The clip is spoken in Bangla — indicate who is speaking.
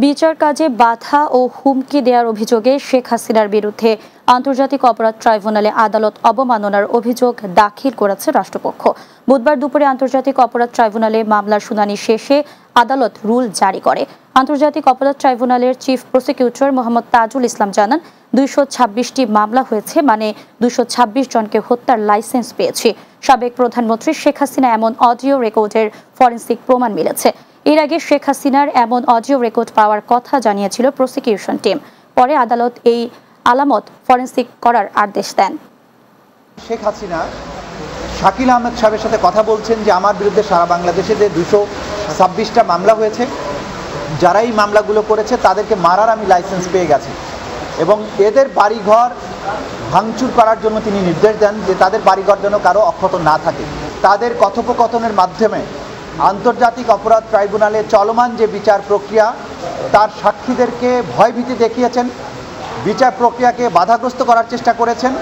Speaker 1: বিচার কাজে বাধা ও হুমকি দেওয়ার অভিযোগে শেখ হাসিনার বিরুদ্ধে আন্তর্জাতিক অপরাধ ট্রাইব্যুনালে আদালত অবমাননার অভিযোগ দাখিল করেছে রাষ্ট্রপক্ষ। বুধবার দুপুরে আন্তর্জাতিক অপরাধ ট্রাইব্যুনালে মামলার শুনানি শেষে আদালত রুল জারি করে। আন্তর্জাতিক অপরাধ ট্রাইব্যুনালের চিফ প্রসিকিউটর মোহাম্মদ তাজুল ইসলাম জানান, 226টি মামলা হয়েছে, মানে 226 জনকে হত্যার লাইসেন্স পেয়েছে। সাবেক প্রধানমন্ত্রী শেখ হাসিনা এমন অডিও রেকর্ডের ফরেনসিক প্রমাণ মিলেছে। এর আগে শেখ হাসিনার এমন অডিও রেকর্ড পাওয়ার কথা জানিয়েছিল প্রসিকিউশন টিম। পরে আদালত এই আলামত ফরেনসিক করার আদেশ দেন।
Speaker 2: শেখ হাসিনা শাকিল আহমেদ সাহেবের সাথে কথা বলছেন যে আমার বিরুদ্ধে সারা বাংলাদেশে যে 226টা মামলা হয়েছে, যারা এই মামলাগুলো করেছে তাদেরকে মারার আমি লাইসেন্স পেয়ে গেছি এবং এদের বাড়িঘর ভাঙচুর করার জন্য তিনি নির্দেশ দেন যে তাদের বাড়িঘর যেন কারো অক্ষত না থাকে। তাদের কথোপকথনের মাধ্যমে আন্তর্জাতিক অপরাধ ট্রাইব্যুনালে চলমান যে বিচার প্রক্রিয়া, তার সাক্ষীদেরকে ভয়ভীতি দেখিয়েছেন, বিচার প্রক্রিয়াকে বাধাগ্রস্ত করার চেষ্টা করেছেন।